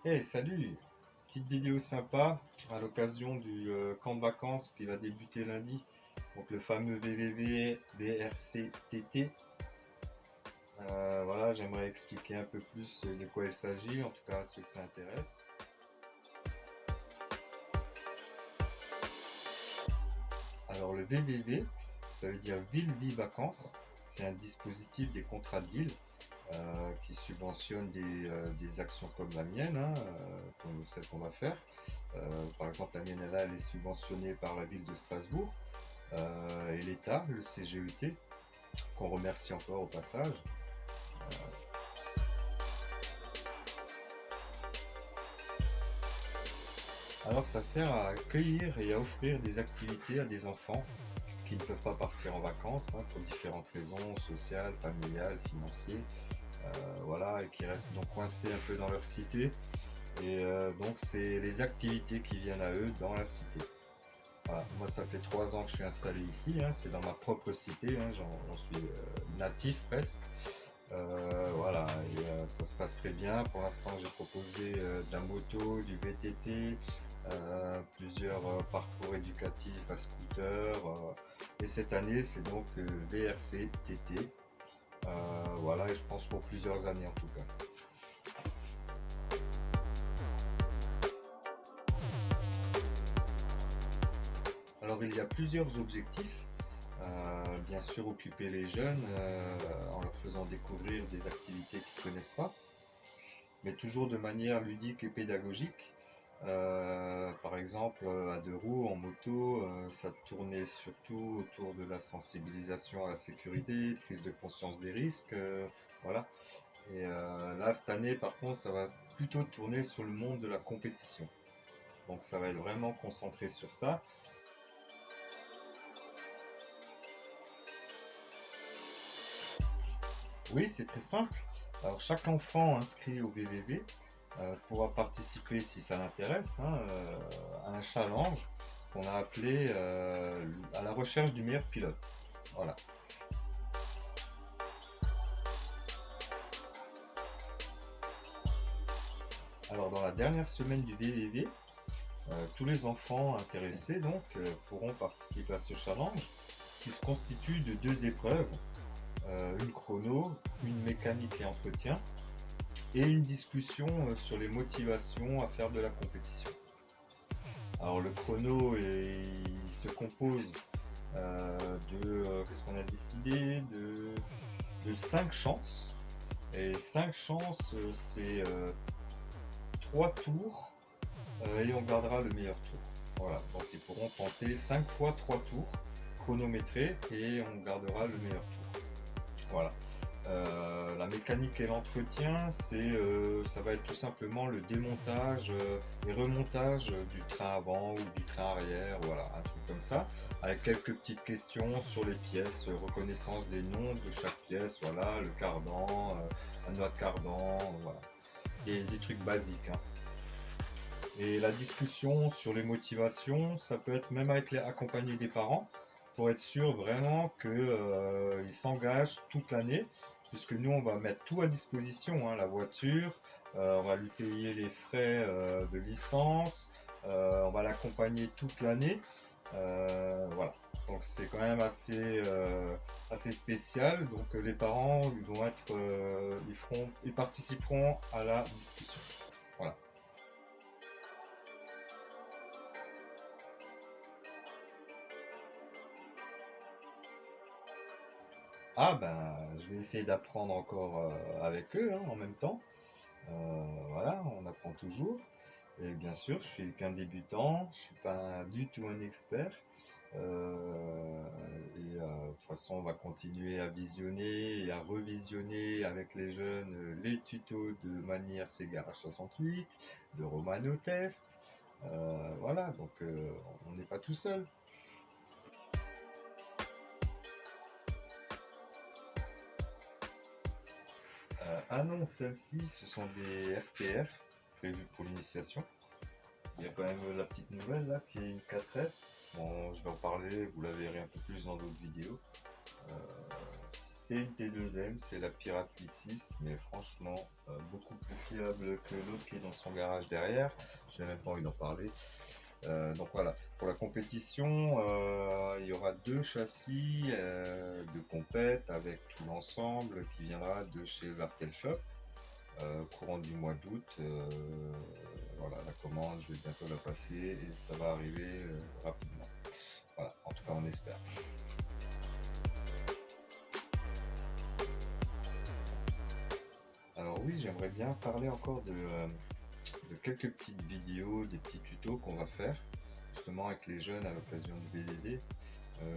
Hey, salut! Petite vidéo sympa à l'occasion du camp de vacances qui va débuter lundi. Donc le fameux VVV VRCTT. Voilà, j'aimerais expliquer un peu plus de quoi il s'agit, en tout cas à ceux que ça intéresse. Alors le VVV, ça veut dire Ville Vie Vacances. C'est un dispositif des contrats de ville qui subventionne des actions comme la mienne, hein, comme celle qu'on va faire. Par exemple, la mienne, elle est subventionnée par la ville de Strasbourg et l'État, le CGET, qu'on remercie encore au passage. Alors, ça sert à accueillir et à offrir des activités à des enfants qui ne peuvent pas partir en vacances hein, pour différentes raisons sociales, familiales, financières, voilà, et qui restent donc coincés un peu dans leur cité. Et donc, c'est les activités qui viennent à eux dans la cité. Voilà. Moi, ça fait 3 ans que je suis installé ici, hein, c'est dans ma propre cité, hein, j'en suis natif presque. Voilà, et ça se passe très bien. Pour l'instant, j'ai proposé de la moto, du VTT, plusieurs parcours éducatifs à scooter. Et cette année, c'est donc VRC-TT. Voilà, et je pense pour plusieurs années en tout cas. Alors, il y a plusieurs objectifs. Bien sûr, occuper les jeunes en leur faisant découvrir des activités qu'ils ne connaissent pas, mais toujours de manière ludique et pédagogique. Par exemple, à deux roues, en moto, ça tournait surtout autour de la sensibilisation à la sécurité, prise de conscience des risques, voilà. Et là, cette année, par contre, ça va plutôt tourner sur le monde de la compétition. Donc, ça va être vraiment concentré sur ça. Oui, c'est très simple. Alors, chaque enfant inscrit au VVV pourra participer, si ça l'intéresse, hein, à un challenge qu'on a appelé à la recherche du meilleur pilote. Voilà. Alors, dans la dernière semaine du VVV, tous les enfants intéressés donc pourront participer à ce challenge qui se constitue de deux épreuves, une chrono, une mécanique et entretien, et une discussion sur les motivations à faire de la compétition. Alors le chrono il se compose qu'est-ce qu'on a décidé de 5 chances. Et 5 chances, c'est 3 tours et on gardera le meilleur tour. Voilà, donc ils pourront tenter 5 fois 3 tours chronométrés et on gardera le meilleur tour. Voilà. La mécanique et l'entretien, ça va être tout simplement le démontage et remontage du train avant ou du train arrière, voilà, un truc comme ça, avec quelques petites questions sur les pièces, reconnaissance des noms de chaque pièce, voilà, le cardan, la noix de cardan, voilà, des trucs basiques, hein. Et la discussion sur les motivations, ça peut être même accompagné des parents pour être sûr vraiment qu'ils s'engagent toute l'année, puisque nous on va mettre tout à disposition, hein, la voiture, on va lui payer les frais de licence, on va l'accompagner toute l'année, voilà. Donc c'est quand même assez spécial. Donc les parents ils vont être, ils participeront à la discussion. Voilà. Ah ben, je vais essayer d'apprendre encore avec eux hein, en même temps. Voilà, on apprend toujours. Et bien sûr, je suis qu'un débutant, je suis pas du tout un expert. De toute façon, on va continuer à visionner et à revisionner avec les jeunes les tutos de Manière Sega H68, de Romano Test. Voilà, donc on n'est pas tout seul. Ah non, celles-ci, ce sont des RTR prévus pour l'initiation. Il y a quand même la petite nouvelle là qui est une 4S. Bon, je vais en parler, vous la verrez un peu plus dans d'autres vidéos. c'est une T2M, c'est la Pirate 8.6, mais franchement beaucoup plus fiable que l'autre qui est dans son garage derrière. J'ai même pas envie d'en parler. Donc voilà, pour la compétition, il y aura 2 châssis de compète avec tout l'ensemble qui viendra de chez Vartel Shop. Courant du mois d'août, voilà, la commande, je vais bientôt la passer et ça va arriver rapidement. Voilà, en tout cas on espère. Alors oui, j'aimerais bien parler encore de quelques petites vidéos, des petits tutos qu'on va faire justement avec les jeunes à l'occasion du VDD,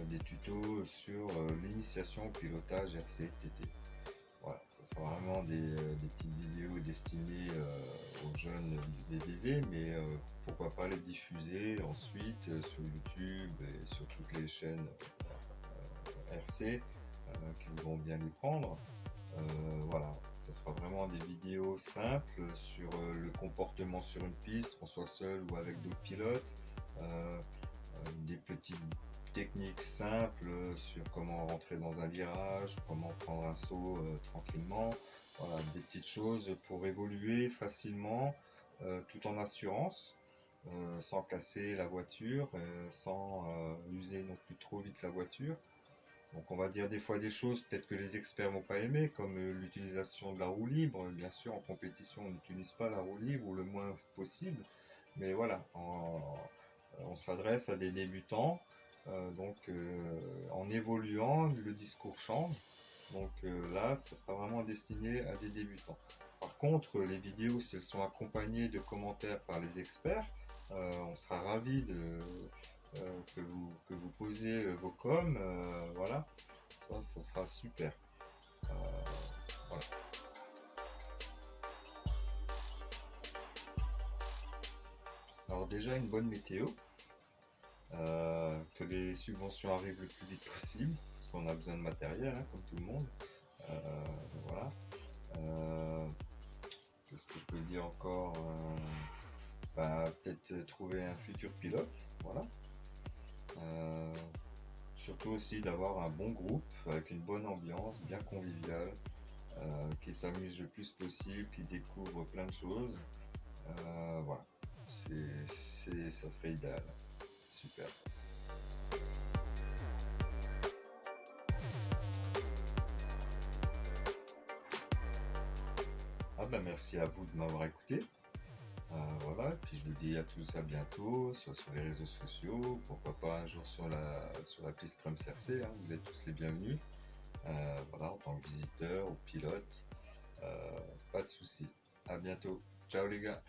des tutos sur l'initiation au pilotage RC-TT. Voilà, ça sera vraiment des petites vidéos destinées aux jeunes du VDD, mais pourquoi pas les diffuser ensuite sur YouTube et sur toutes les chaînes RC qui voudront bien les prendre. Voilà, ce sera vraiment des vidéos simples sur le comportement sur une piste, qu'on soit seul ou avec d'autres pilotes, des petites techniques simples sur comment rentrer dans un virage, comment prendre un saut tranquillement, voilà, des petites choses pour évoluer facilement tout en assurance, sans casser la voiture, sans user non plus trop vite la voiture. Donc on va dire des fois des choses peut-être que les experts vont pas aimer, comme l'utilisation de la roue libre. Bien sûr, en compétition, on n'utilise pas la roue libre ou le moins possible. Mais voilà, on s'adresse à des débutants. Donc en évoluant, le discours change. Donc là, ça sera vraiment destiné à des débutants. Par contre, les vidéos, si elles sont accompagnées de commentaires par les experts, on sera ravis que vous posez vos coms, voilà, ça sera super. Voilà. Alors déjà une bonne météo, que les subventions arrivent le plus vite possible, parce qu'on a besoin de matériel, hein, comme tout le monde. Voilà. Qu'est-ce que je peux dire encore, peut-être trouver un futur pilote, voilà. Surtout aussi d'avoir un bon groupe avec une bonne ambiance, bien conviviale, qui s'amuse le plus possible, qui découvre plein de choses. Voilà, ça serait idéal. Super. Ah bah merci à vous de m'avoir écouté. Voilà, puis je vous dis à tous à bientôt, soit sur les réseaux sociaux, pourquoi pas un jour sur la piste Crum CRC, hein, vous êtes tous les bienvenus. Voilà, en tant que visiteur ou pilote, pas de soucis. À bientôt. Ciao les gars.